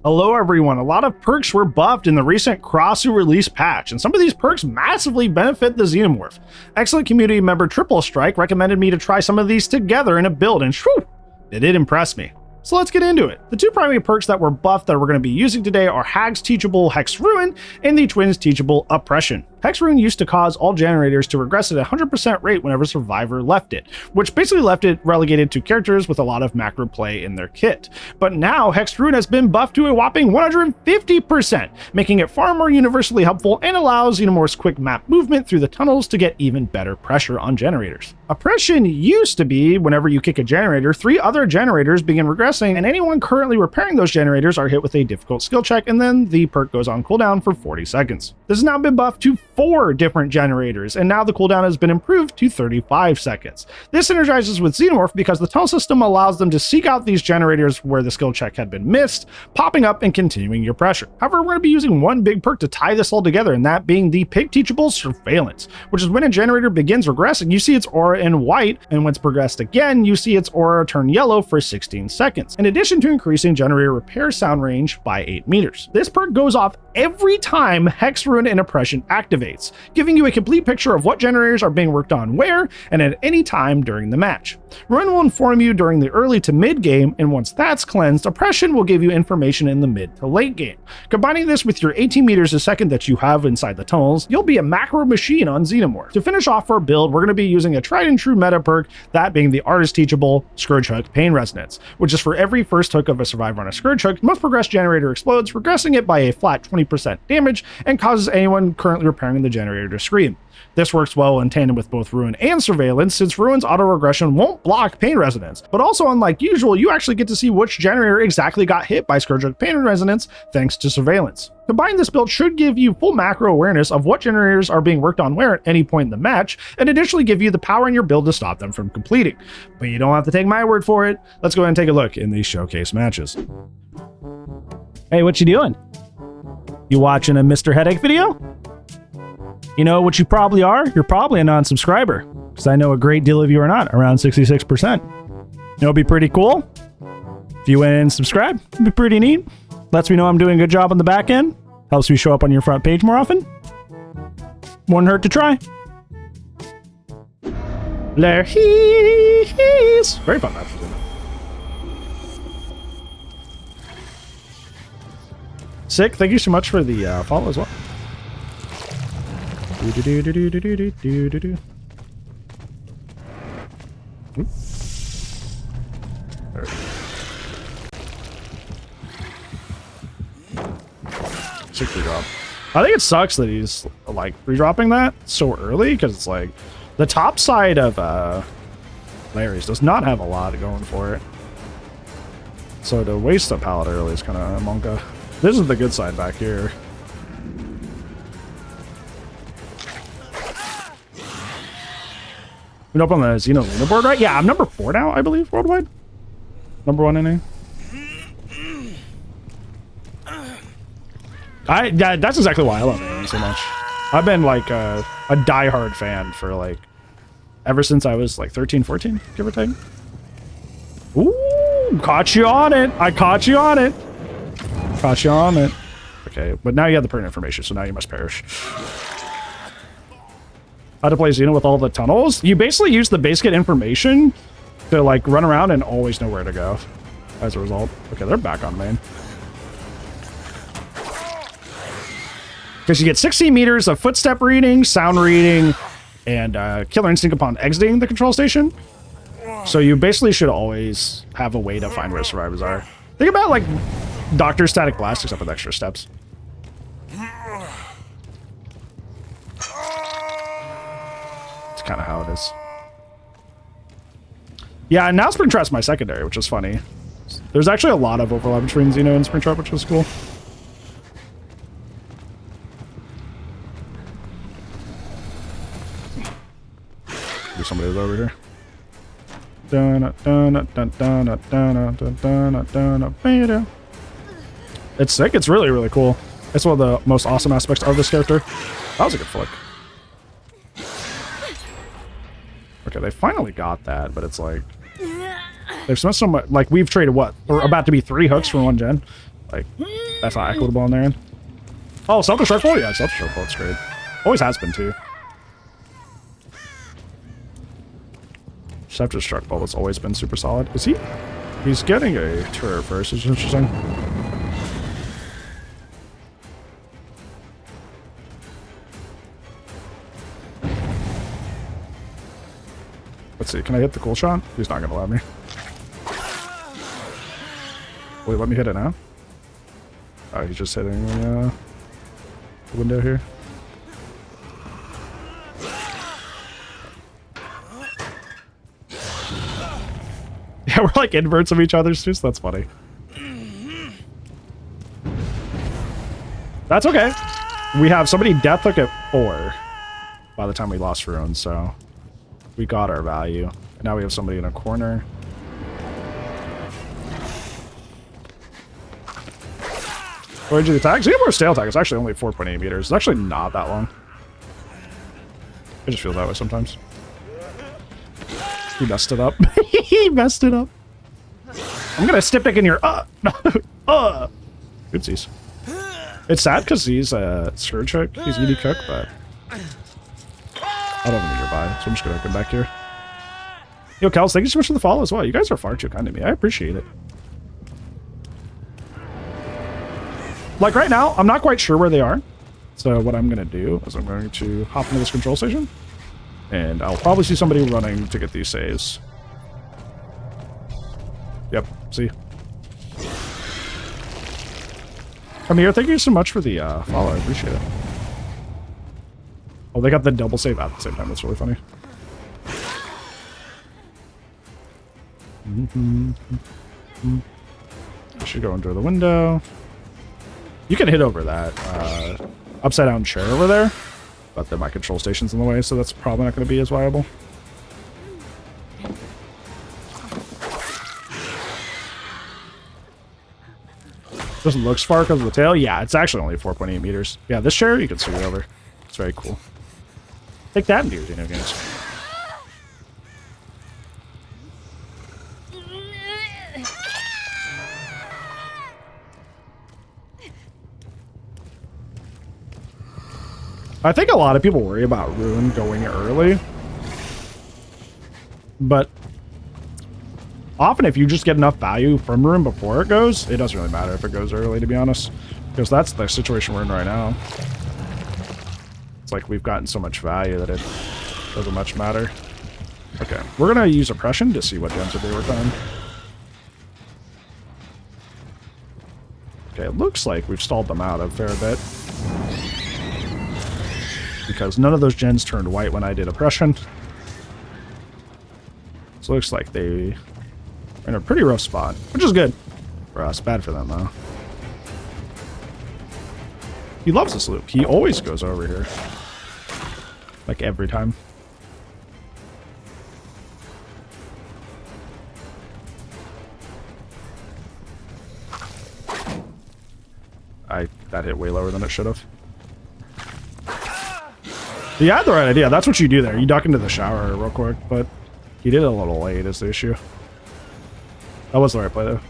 Hello everyone, a lot of perks were buffed in the recent cross-release patch, and some of these perks massively benefit the Xenomorph. Excellent community member Triple Strike recommended me to try some of these together in a build, and whew, it did impress me. So let's get into it. The two primary perks that were buffed that we're going to be using today are Hag's teachable Hex Ruin and the Twins teachable Oppression. Hex Ruin used to cause all generators to regress at a 100% rate whenever Survivor left it, which basically left it relegated to characters with a lot of macro play in their kit. But now Hex Ruin has been buffed to a whopping 150%, making it far more universally helpful and allows Xenomorph's quick map movement through the tunnels to get even better pressure on generators. Oppression used to be whenever you kick a generator, 3 other generators begin regressing, and anyone currently repairing those generators are hit with a difficult skill check, and then the perk goes on cooldown for 40 seconds. This has now been buffed to 4 different generators, and now the cooldown has been improved to 35 seconds. This synergizes with Xenomorph because the tunnel system allows them to seek out these generators where the skill check had been missed, popping up and continuing your pressure. However, we're going to be using one big perk to tie this all together, and that being the Pig Teachable Surveillance, which is when a generator begins regressing, you see its aura in white, and when it's progressed again, you see its aura turn yellow for 16 seconds, in addition to increasing generator repair sound range by 8 meters. This perk goes off every time Hex Ruin and Oppression activates, giving you a complete picture of what generators are being worked on where and at any time during the match. Ruin will inform you during the early to mid game, and once that's cleansed, Oppression will give you information in the mid to late game. Combining this with your 18 meters a second that you have inside the tunnels, you'll be a macro machine on Xenomorph. To finish off our build, we're going to be using a tried and true meta perk, that being the Artist Teachable Scourge Hook Pain Resonance, which is for every first hook of a survivor on a Scourge Hook, most progressed generator explodes, regressing it by a flat 20% damage and causes anyone currently repairing the generator to scream. This works well in tandem with both Ruin and Surveillance, since Ruin's auto-regression won't block Pain Resonance, but also unlike usual, you actually get to see which generator exactly got hit by Scourge Hook Pain Resonance thanks to Surveillance. Combining this build should give you full macro awareness of what generators are being worked on where at any point in the match, and additionally give you the power in your build to stop them from completing. But you don't have to take my word for it. Let's go ahead and take a look in these showcase matches. Hey, what you doing? You watching a Mr. Headache video? You know what you probably are? You're probably a non-subscriber, because I know a great deal of you are not, around 66%. You know, it'd be pretty cool if you went and subscribe. It'd be pretty neat. Lets me know I'm doing a good job on the back end. Helps me show up on your front page more often. Wouldn't hurt to try. There he is. Very fun match. Sick. Thank you so much for the follow as well. Sick free drop. I think it sucks that he's like re-dropping that so early, because it's like the top side of Larry's does not have a lot going for it. So to waste a pallet early is kind of a monka. This is the good side back here. Been up on the Xeno leaderboard, right? Yeah, I'm number 4 now, I believe, worldwide. Number 1 NA. Yeah, that's exactly why I love anime so much. I've been like a diehard fan for like ever since I was like 13, 14, give or take. Ooh, caught you on it. I caught you on it. Caught you on it. Okay, but now you have the pertinent information, so now you must perish. How to play Xeno with all the tunnels? You basically use the base kit information to like run around and always know where to go as a result. Okay, they're back on main. Because you get 16 meters of footstep reading, sound reading, and killer instinct upon exiting the control station. So you basically should always have a way to find where survivors are. Think about like Dr. Static Blast except with extra steps. It's kind of how it is. Yeah, and now Springtrap's my secondary, which is funny. There's actually a lot of overlap between Xeno and Springtrap, which is cool. Somebody's over here. It's sick. It's really, really cool. It's one of the most awesome aspects of this character. That was a good flick. Okay, they finally got that, but it's like they've spent so much. Like we've traded what? We're about to be 3 hooks for 1 gen. Like, that's not equitable on their end. Oh, self-destruct ball? Yeah, self-destruct ball, it's great. Always has been, too. Self-destruct ball has always been super solid. Is he? He's getting a turret first, which is interesting. Let's see, can I hit the cool shot? He's not gonna let me. Wait, let me hit it now? Oh, he's just hitting the window here. Yeah, we're like inverts of each other's too, so that's funny. That's okay. We have somebody death hook at 4 by the time we lost runes, so we got our value. And now we have somebody in a corner. What did you attack? Xenomorph's tail attack is actually only 4.8 meters. It's actually not that long. I just feel that way sometimes. He messed it up. He messed it up. I'm gonna stick in your Oopsies. It's sad because he's a scourge hook. He's ED cook, but I don't have any nearby, so I'm just gonna come back here. Yo, Kels, thank you so much for the follow as well. You guys are far too kind to me. I appreciate it. Like right now, I'm not quite sure where they are. So what I'm gonna do is I'm going to hop into this control station. And I'll probably see somebody running to get these saves. Yep, see? Come here, thank you so much for the follow, I appreciate it. Oh, they got the double save at the same time, that's really funny. I should go under the window. You can hit over that upside down chair over there. But then my control station's in the way, so that's probably not going to be as viable. Doesn't look far because of the tail. Yeah, it's actually only 4.8 meters. Yeah, this chair, you can swing it over. It's very cool. Take that into your Xeno games. I think a lot of people worry about Rune going early. But often if you just get enough value from Rune before it goes, it doesn't really matter if it goes early, to be honest. Because that's the situation we're in right now. It's like we've gotten so much value that it doesn't much matter. Okay, we're going to use Oppression to see what gens will be worked on. Okay, it looks like we've stalled them out a fair bit. Because none of those gens turned white when I did Oppression. So it looks like they are in a pretty rough spot, which is good for us. Bad for them, though. He loves this loop. He always goes over here. Like every time. That hit way lower than it should have. You had the right idea. That's what you do there. You duck into the shower real quick, but he did it a little late is the issue. That was the right play, though.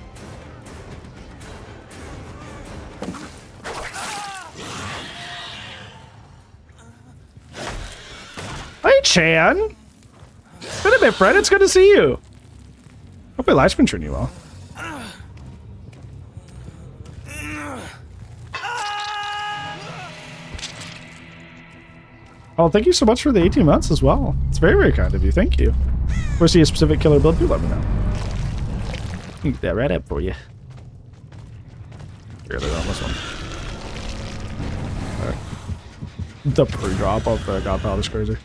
Hey, Chan! Been a bit, friend. It's good to see you. Hope my life's been treating you well. Oh, thank you so much for the 18 months as well. It's very, very kind of you. Thank you. If you see a specific killer build, do let me know. Get that right up for you. Here, they're on this one. Right. The pre-drop of the God Palette is crazy.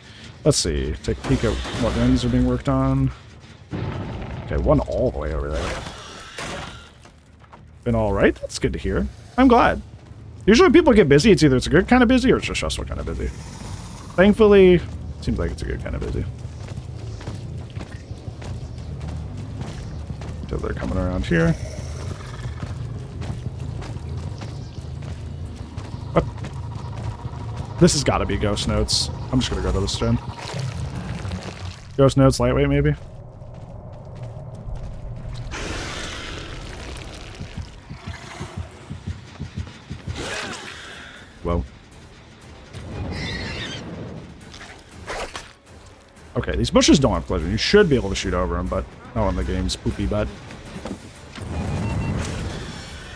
Let's see. Take a peek at what ends are being worked on. Okay, one all the way over there. Been alright? That's good to hear. I'm glad. Usually when people get busy, it's either it's a good kind of busy or it's just stressful kind of busy. Thankfully, seems like it's a good kind of busy. Until they're coming around here. What? This has got to be Ghost Notes. I'm just going to go to this gen. Ghost Notes, lightweight maybe? Whoa. Okay, these bushes don't have collision. You should be able to shoot over them, but not when the game's poopy butt.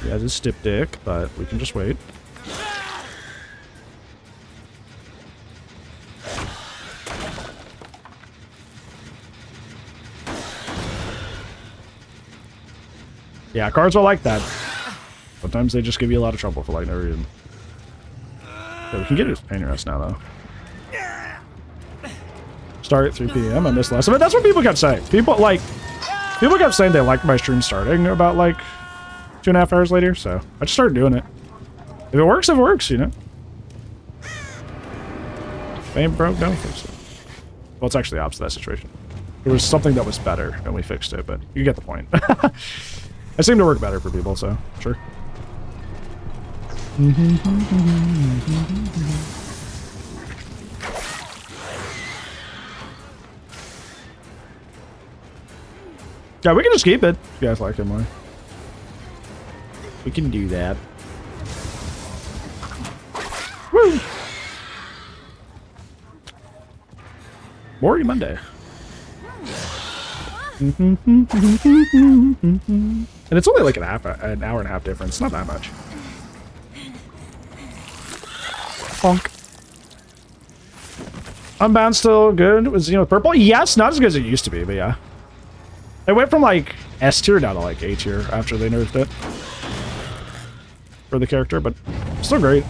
He has his stip dick, but we can just wait. Yeah, cards are like that. Sometimes they just give you a lot of trouble for like no reason. Yeah, we can get his pain rest now, though. Start at 3 p.m. I missed last of it. That's what people kept saying. People kept saying they liked my stream starting about like 2.5 hours later, so I just started doing it. If it works, you know? If it ain't broke, don't fix it. Well, it's actually the opposite of that situation. There was something that was better, and we fixed it, but you get the point. I seem to work better for people, so sure. Yeah, we can just keep it. If you guys like it more. We can do that. Woo! Mori Monday. And it's only like an hour and a half difference. Not that much. Bonk. Unbound still good. Was purple? Yes, not as good as it used to be, but yeah. It went from like S tier down to like A tier after they nerfed it for the character, but still great.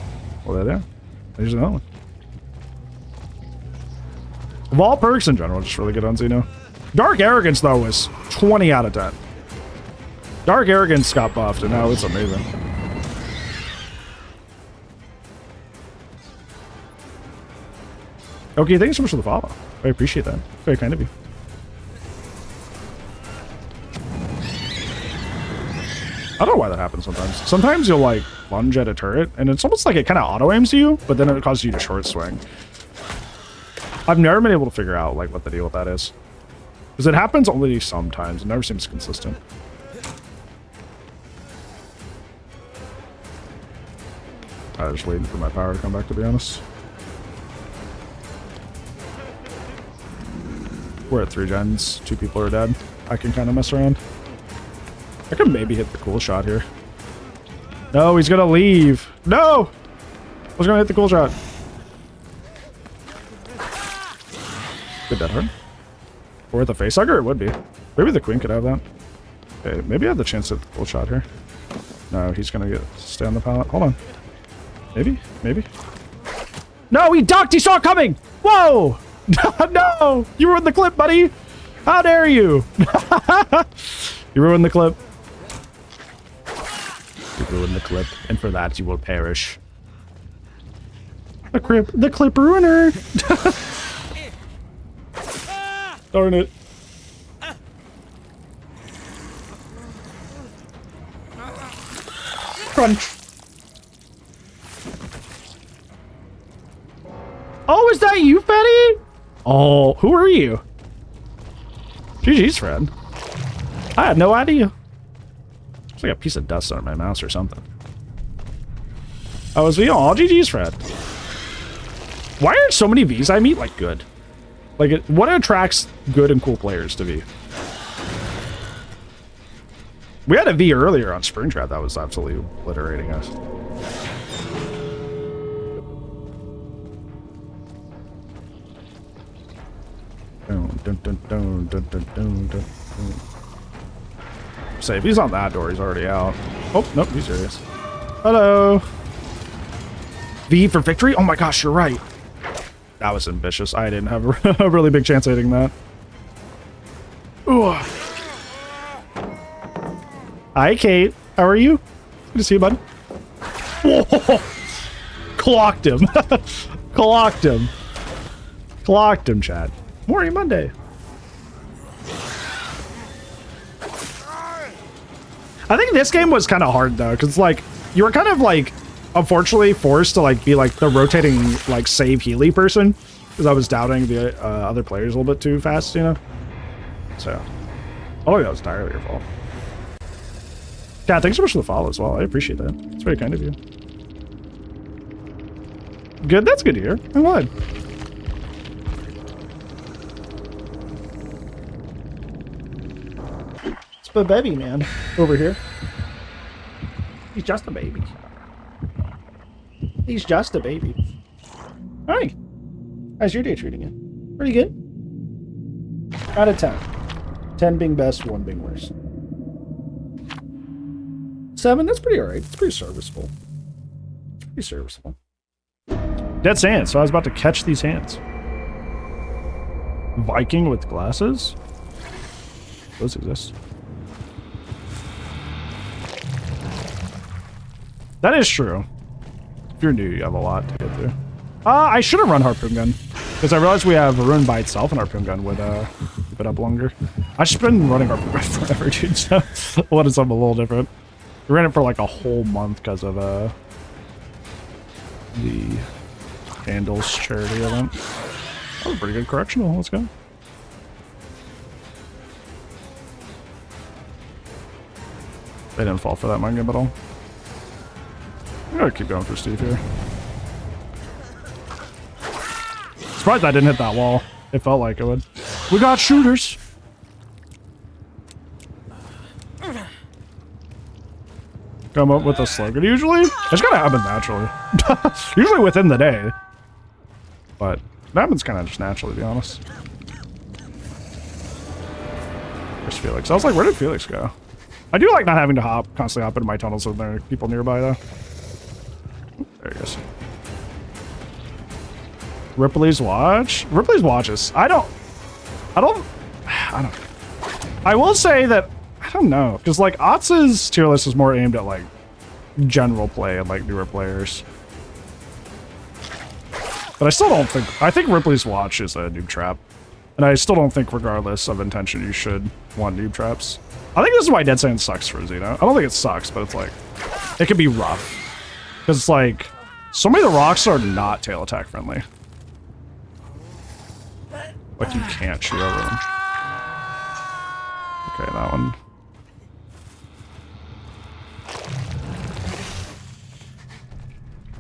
Well, yeah, there's another one. Of all perks in general, just really good on Xeno. Dark Arrogance though was 20 out of 10. Dark Arrogance got buffed, and now it's amazing. Okay, thanks so much for the follow. I appreciate that. Very kind of you. I don't know why that happens sometimes. Sometimes you'll like lunge at a turret and it's almost like it kind of auto aims you, but then it causes you to short swing. I've never been able to figure out like what the deal with that is. Because it happens only sometimes. It never seems consistent. I was just waiting for my power to come back, to be honest. We're at 3 gens. 2 people are dead. I can kind of mess around. I could maybe hit the cool shot here. No, he's gonna leave. No! I was gonna hit the cool shot. Good dead hard. Or the facehugger? It would be. Maybe the queen could have that. Okay, maybe I have the chance to hit the cool shot here. No, he's gonna stay on the pallet. Hold on. Maybe? Maybe? No, he ducked! He saw it coming! Whoa! No! You ruined the clip, buddy! How dare you! You ruined the clip. You ruined the clip, and for that you will perish. The clip ruiner! Darn it. Crunch. Oh, is that you, Fetty? Oh, who are you? GG's friend. I had no idea. It's like a piece of dust on my mouse or something. I was V. Oh, GG's friend. Why are so many Vs I meet like good? Like, what attracts good and cool players to V? We had a V earlier on Springtrap that was absolutely obliterating us. Say, if he's on that door, he's already out. Oh, nope, he's serious. Hello. V for victory? Oh my gosh, you're right. That was ambitious. I didn't have a really big chance of hitting that. Ooh. Hi, Kate. How are you? Good to see you, bud. Whoa. Clocked him. Clocked him. Clocked him, Chad. Morning Monday. I think this game was kind of hard, though, because, like, you were kind of, like, unfortunately forced to, like, be, like, the rotating, like, save Healy person, because I was doubting the other players a little bit too fast, you know? So, oh, that was entirely your fault. Yeah, thanks so much for the follow as well. I appreciate that. It's very kind of you. Good, that's good to hear. I'm glad. It's the baby man over here. He's just a baby. He's just a baby. Hi. How's your day treating you? Pretty good. Out of 10. 10 being best, 1 being worst. 7, that's pretty alright. It's pretty serviceable. It's pretty serviceable. Dead sand, so I was about to catch these hands. Viking with glasses? Those exist. That is true. If you're new, you have a lot to get through. I should have run harpoon gun. Because I realized we have a rune by itself and harpoon gun would keep it up longer. I've just been running harpoon gun forever, dude, so what is something a little different. We ran it for like a whole month because of the Candles charity event. That was a pretty good correctional. Let's go. They didn't fall for that mind game at all. I'm gonna keep going for Steve here. Surprised I didn't hit that wall. It felt like it would. We got shooters. Come up with a slogan usually. It's gotta happen naturally. Usually within the day. But it happens kind of just naturally, to be honest. There's Felix. I was like, where did Felix go? I do like not having to constantly hop into my tunnels when there are people nearby, though. There he goes. Ripley's watch? Ripley's watches. I will say that, I don't know, because like Otz's tier list is more aimed at like general play and like newer players. But I still don't think, I think Ripley's watch is a noob trap. And I still don't think regardless of intention you should want noob traps. I think this is why Dead Sand sucks for Xeno. I don't think it sucks, but it's like, it can be rough. Because it's like, so many of the rocks are not tail attack friendly. Like you can't shoot over them. Okay, that one.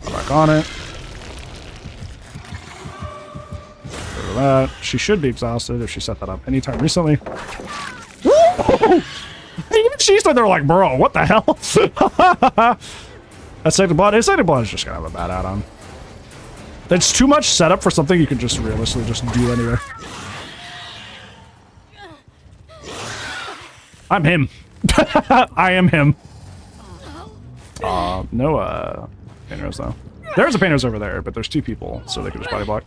Back on it. Go to that. She should be exhausted if she set that up anytime recently. Even she stood there like, bro, what the hell? That second blood. His second blood is just gonna have a bad add-on. It's too much setup for something you can just realistically just do anyway. I'm him. I am him. No painters though. There's a painters over there, but there's 2 people, so they can just body block.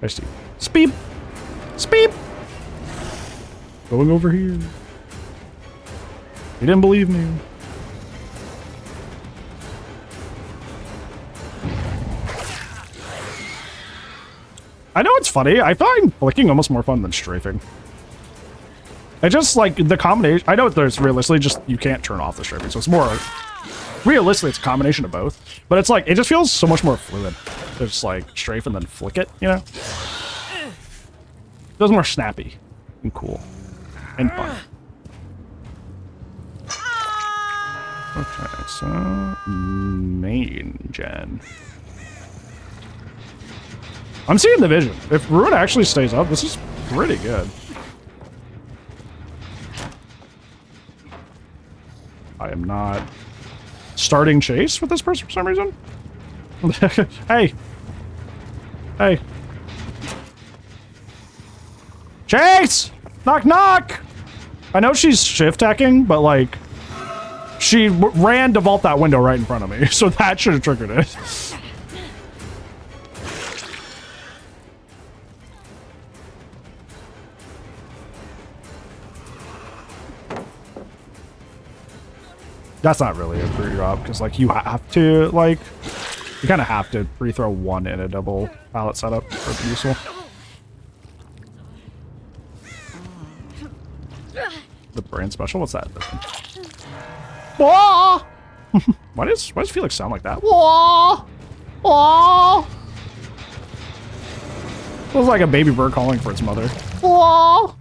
There's Steve. Speep! Speep! Going over here. He didn't believe me. I know it's funny. I find flicking almost more fun than strafing. I just like the combination. I know there's realistically just you can't turn off the strafing, so it's more realistically it's a combination of both. But it's like it just feels so much more fluid. Just like strafe and then flick it, you know? It feels more snappy and cool and fun. Okay, so main gen. I'm seeing the vision. If Ruin actually stays up, this is pretty good. I am not starting chase with this person for some reason. Hey. Hey. Chase! Knock, knock! I know she's shift hacking, but like, she ran to vault that window right in front of me, so that should have triggered it. That's not really a pre-drop, because like you have to, like, you kind of have to pre-throw one in a double pallet setup for it to be useful. The brand special? What's that? Whoa! Why does Felix sound like that? Whoa! Oh! It was like a baby bird calling for its mother. Oh!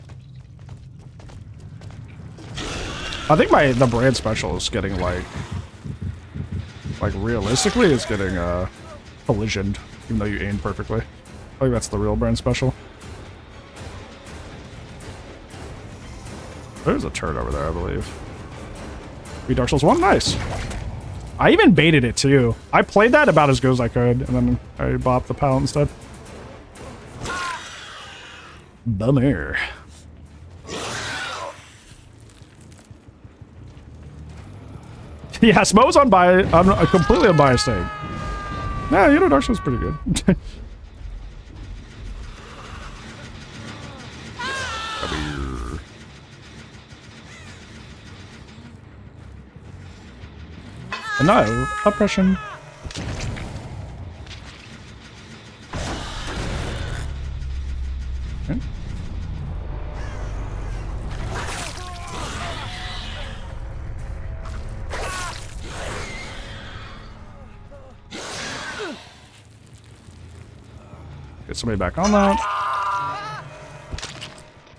I think the brand special is getting like realistically it's getting collisioned, even though you aimed perfectly. I think that's the real brand special. There's a turret over there, I believe. Beat Dark Souls 1, nice. I even baited it too. I played that about as good as I could, and then I bopped the pallet instead. Bummer. Yeah, Smo's unbiased. I'm a completely unbiased thing. Yeah, you know, Dark Souls is pretty good. No, oppression. Okay. Get somebody back on that.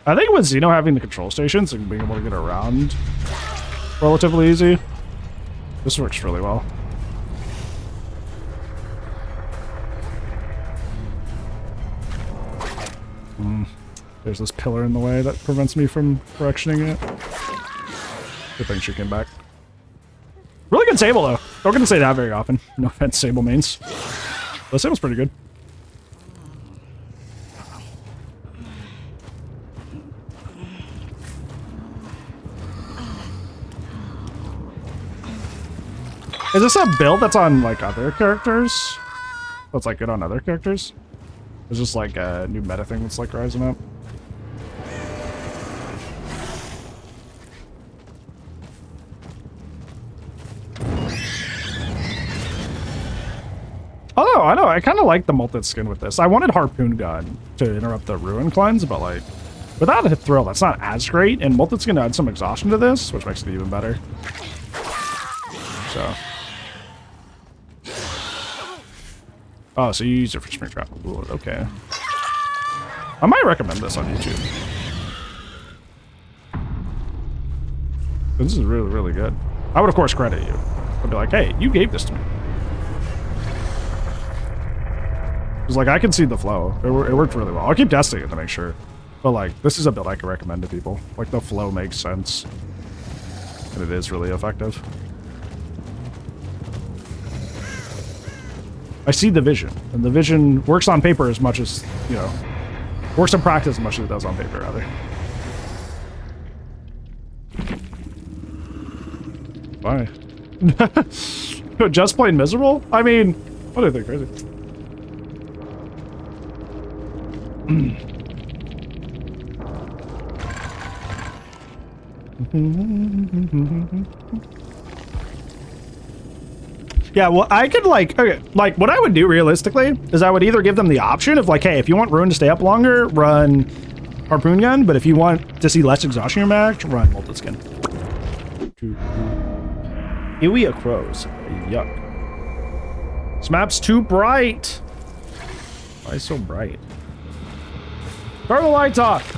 I think with Xeno having the control stations and being able to get around relatively easy, this works really well. There's this pillar in the way that prevents me from correctioning it. Good thing she came back. Really good Sable, though. Don't get to say that very often. No offense, Sable mains. The Sable's pretty good. Is this a build that's on, like, other characters? That's, like, good on other characters? Is this, like, a new meta thing that's, like, rising up? Oh, no, I know. I kind of like the Molted Skin with this. I wanted Harpoon Gun to interrupt the Ruin Cleanse, but, like, without a Thrill, that's not as great. And Molted Skin adds some exhaustion to this, which makes it even better. So... Oh, so you use it for Springtrap. Ooh, okay. I might recommend this on YouTube. This is really, really good. I would, of course, credit you. I'd be like, hey, you gave this to me. Because, like, I can see the flow. It worked really well. I'll keep testing it to make sure. But, like, this is a build I can recommend to people. Like, the flow makes sense. And it is really effective. I see the vision, and the vision works on paper as much as, you know, works in practice as much as it does on paper, rather. Why? Just plain miserable? I mean, what do you think, crazy? Yeah, well, I could, like, okay, like, what I would do realistically is I would either give them the option of, like, hey, if you want Ruin to stay up longer, run Harpoon Gun, but if you want to see less exhaustion in your match, run Molted Skin. Iwi a crows. Yuck. This map's too bright. Why so bright? Turn the lights off.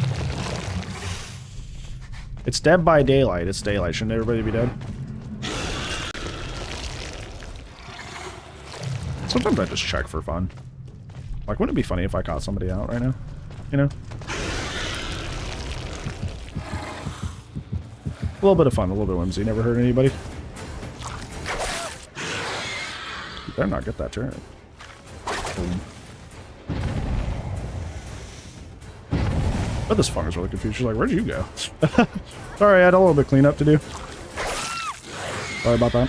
It's Dead by Daylight. It's daylight. Shouldn't everybody be dead? Sometimes I just check for fun. Like, wouldn't it be funny if I caught somebody out right now? You know? A little bit of fun, a little bit of whimsy. Never hurt anybody. You better not get that turret. Boom. But this fun is really confused. She's like, where'd you go? Sorry, I had a little bit of cleanup to do. Sorry about that.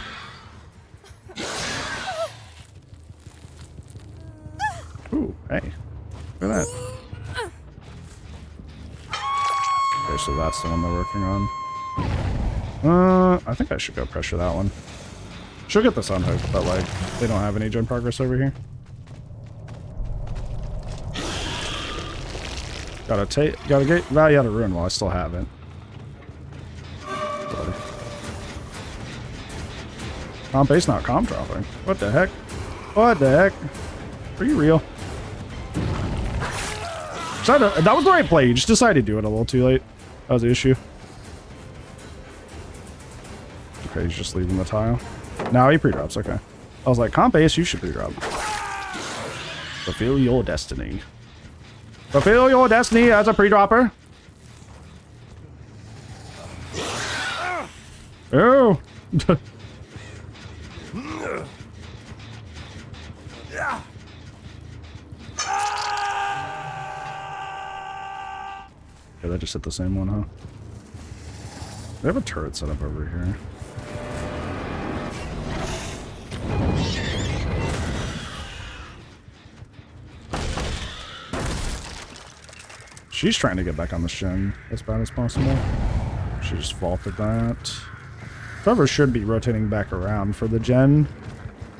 Ooh, hey. Look at that. Okay, so that's the one they're working on. I think I should go pressure that one. She'll get this unhooked, but, like, they don't have any gen progress over here. Gotta get value out of Ruin while I still have it. Comp base not comp dropping. What the heck? What the heck? Are you real? That was the right play. You just decided to do it a little too late. That was the issue. Okay, he's just leaving the tile. Now he pre-drops. Okay. I was like, comp ace, you should pre-drop. Fulfill your destiny. Fulfill your destiny as a pre-dropper. Oh. Yeah, that just hit the same one, huh? They have a turret set up over here. She's trying to get back on this gen as bad as possible. She just faulted that. Trevor should be rotating back around for the gen.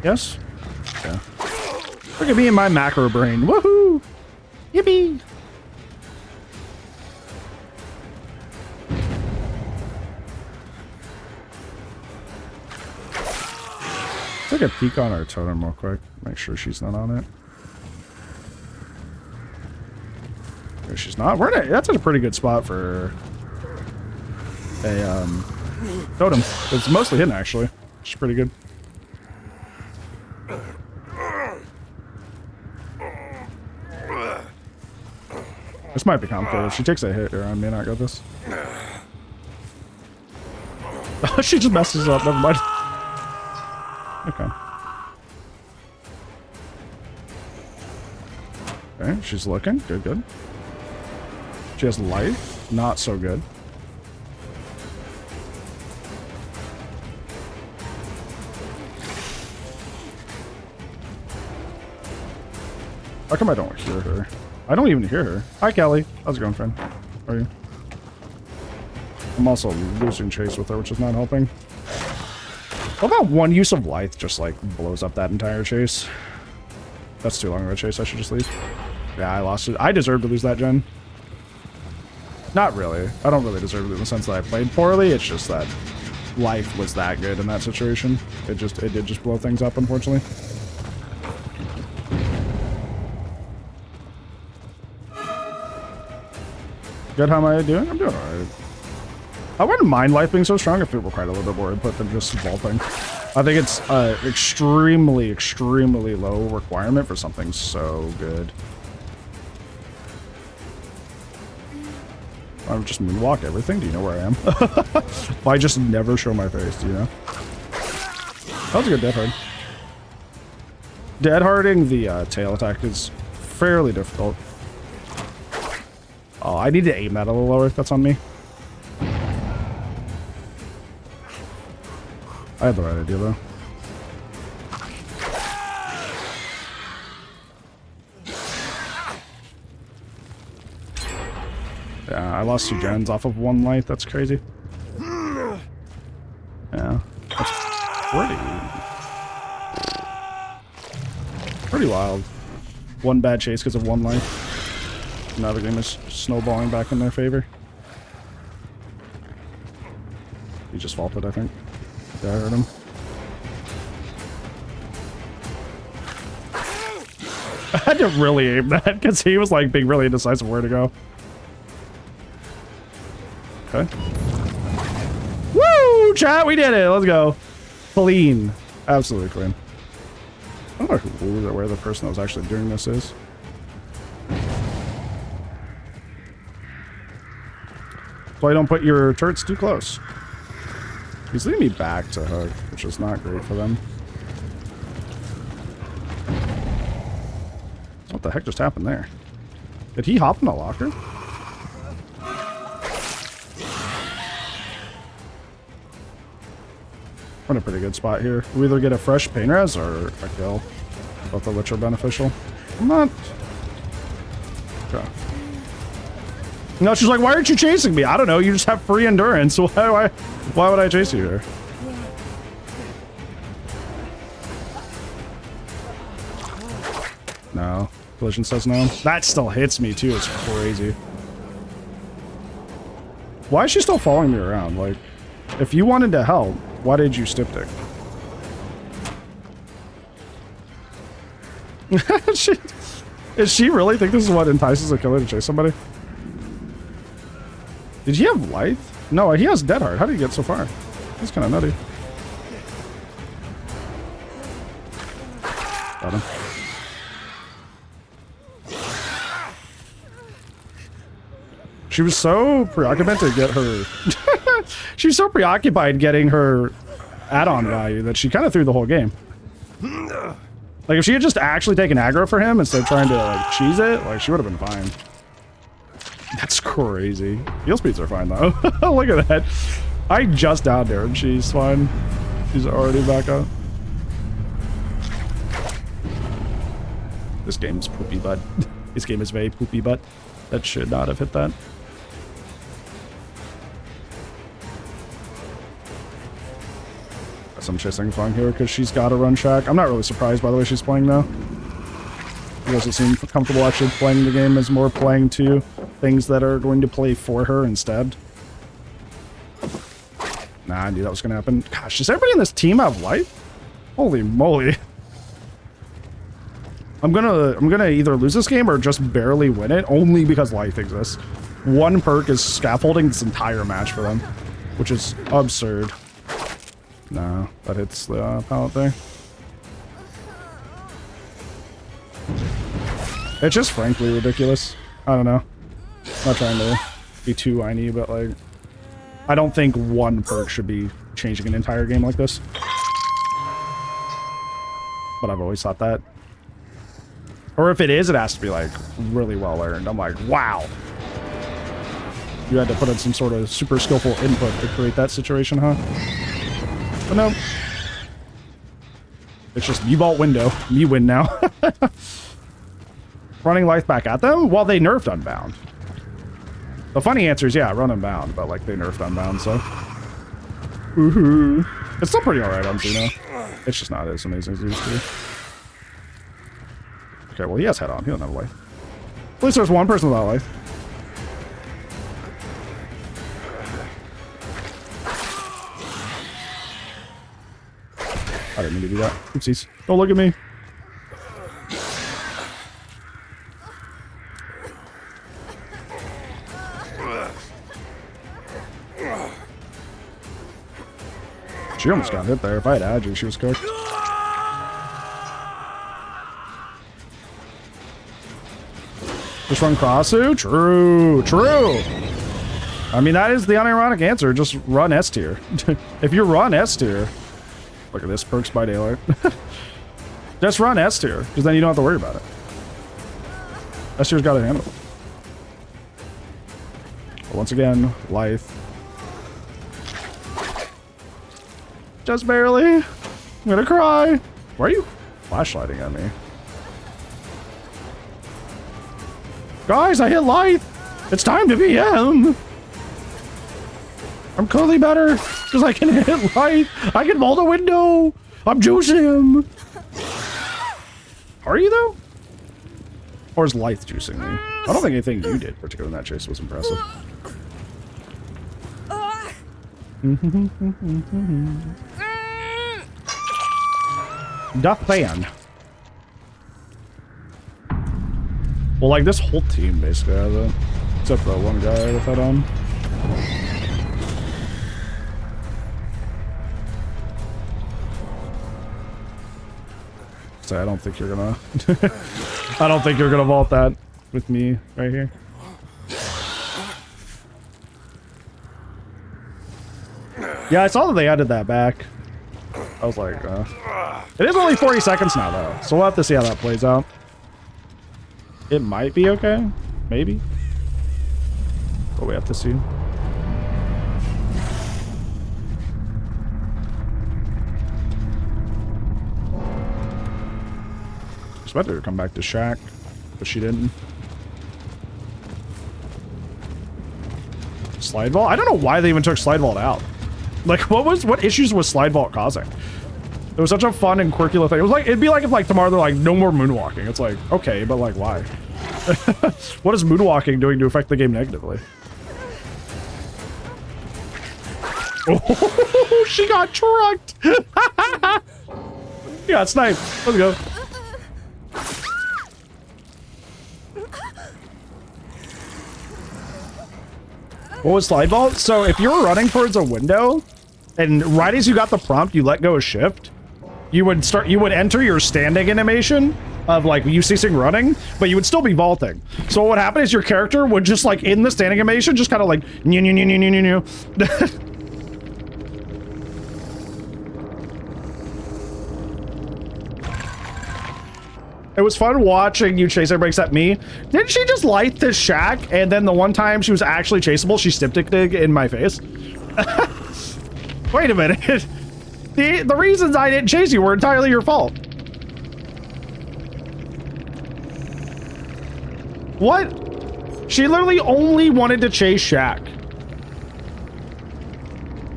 Yes? Yeah. Look at me and my macro brain. Woohoo! Yippee! Take a peek on our totem real quick. Make sure she's not on it. If she's not, that's a pretty good spot for a totem. It's mostly hidden actually. She's pretty good. This might be complicated. If she takes a hit here, I may not get this. She just messes up. Never mind. Okay. Okay, she's looking. Good, good. She has life. Not so good. How come I don't hear her? I don't even hear her. Hi, Kelly. How's it going, friend? How are you? I'm also losing chase with her, which is not helping. What about one use of Lithe just, like, blows up that entire chase? That's too long of a chase. I should just leave. Yeah, I lost it. I deserve to lose that gen. Not really. I don't really deserve it in the sense that I played poorly. It's just that life was that good in that situation. It did just blow things up, unfortunately. Good, how am I doing? I'm doing alright. I wouldn't mind life being so strong if it required a little bit more input than just vaulting. I think it's extremely, extremely low requirement for something so good. I would just moonwalk everything. Do you know where I am? I just never show my face, do you know? That was a good dead hard. Dead harding the tail attack is fairly difficult. Oh, I need to aim that a little lower. That's on me. I had the right idea, though. Yeah, I lost 2 gens off of 1 light. That's crazy. Yeah, that's pretty wild. 1 bad chase because of 1 light. Now the game is snowballing back in their favor. He just vaulted, I think. Yeah, I heard him. I had to really aim that because he was like being really indecisive where to go. Okay. Woo! Chat, we did it! Let's go. Clean. Absolutely clean. I don't know who or where the person that was actually doing this is. So I don't put your turrets too close. He's leading me back to hook, which is not great for them. What the heck just happened there? Did he hop in the locker? We're in a pretty good spot here. We either get a fresh pain res or a kill. Both of which are beneficial. I'm not... Okay. No, she's like, why aren't you chasing me? I don't know, you just have free endurance. Why would I chase you here? No. Collision says no. That still hits me too, it's crazy. Why is she still following me around? Like, if you wanted to help, why did you stiptic? Does she really think this is what entices a killer to chase somebody? Did he have Lithe? No, he has Dead Heart. How did he get so far? That's kind of nutty. Got him. She was so preoccupied to get her... She was so preoccupied getting her add-on value that she kind of threw the whole game. Like, if she had just actually taken aggro for him instead of trying to, like, cheese it, like, she would have been fine. That's crazy. Heal speeds are fine, though. Look at that. I just downed her, and she's fine. She's already back up. This game's poopy butt. This game is very poopy butt. That should not have hit that. I'm chasing Fang here because she's got to run track. I'm not really surprised by the way she's playing though. She doesn't seem comfortable actually playing the game, as more playing to things that are going to play for her instead. Nah, I knew that was going to happen. Gosh, does everybody in this team have life? Holy moly. I'm gonna either lose this game or just barely win it, only because life exists. One perk is scaffolding this entire match for them, which is absurd. No, that hits the pallet there. It's just frankly ridiculous. I don't know. I'm not trying to be too whiny, but like, I don't think one perk should be changing an entire game like this. But I've always thought that. Or if it is, it has to be like really well learned. I'm like, wow. You had to put in some sort of super skillful input to create that situation, huh? But no. It's just you vault window. You win now. Running life back at them? Well, they nerfed Unbound. The funny answer is, yeah, run Unbound, but like they nerfed Unbound, so. Woohoo. It's still pretty alright on Xeno. It's just not as amazing as it used to be. Okay, well, he has head on. He doesn't have life. At least there's one person without life. I didn't mean to do that. Oopsies. Don't look at me. She almost got hit there. If I had Adju, she was cooked. Just run Crossu? True. True. I mean, that is the unironic answer. Just run S tier. If you run S tier... Look at this, perks by daylight. Just run S tier, because then you don't have to worry about it. S tier's got it handled. But once again, life. Just barely. I'm gonna cry. Why are you flashlighting at me? Guys, I hit life. It's time to be him. I'm clearly better because I can hit light. I can vault a window. I'm juicing him. Are you though? Or is light juicing me? I don't think anything you did, particularly in that chase, was impressive. Duck ban. Well, like this whole team basically has it, except for that one guy with that on. So I don't think you're gonna I don't think you're gonna vault that with me right here. Yeah, I saw that they added that back. I was like, it is only 40 seconds now though, so we'll have to see how that plays out. It might be okay, maybe, but we have to see. I expected her to come back to Shack, but she didn't. Slide vault? I don't know why they even took slide vault out. Like, what issues was slide vault causing? It was such a fun and quirky little thing. It was like, it'd be like if like tomorrow they're like, no more moonwalking. It's like, okay, but like why? What is moonwalking doing to affect the game negatively? Oh, she got trucked. She got sniped. Let's go. What was slide vault? So if you're running towards a window and right as you got the prompt, you let go of shift, you would enter your standing animation of like you ceasing running, but you would still be vaulting. So what would happen is your character would just like in the standing animation, just kind of like new. It was fun watching you chase everybody except me. Didn't she just light this shack? And then the one time she was actually chaseable, she styptic in my face. Wait a minute. The reasons I didn't chase you were entirely your fault. What? She literally only wanted to chase Shaq.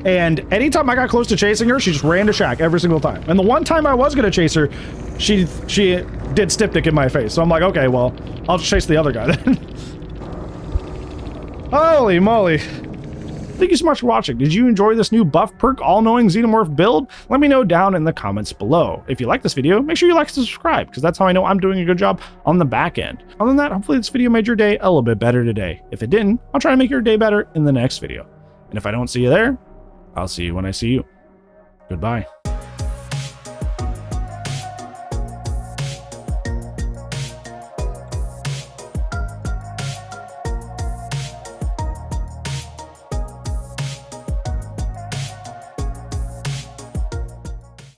And anytime I got close to chasing her, she just ran to Shaq every single time. And the one time I was gonna chase her, she did styptic in my face. So I'm like, okay, well, I'll just chase the other guy then. Holy moly. Thank you so much for watching. Did you enjoy this new buff perk all-knowing Xenomorph build? Let me know down in the comments below. If you like this video, make sure you like and subscribe, because that's how I know I'm doing a good job on the back end. Other than that, hopefully this video made your day a little bit better today. If it didn't, I'll try to make your day better in the next video. And if I don't see you there, I'll see you when I see you. Goodbye.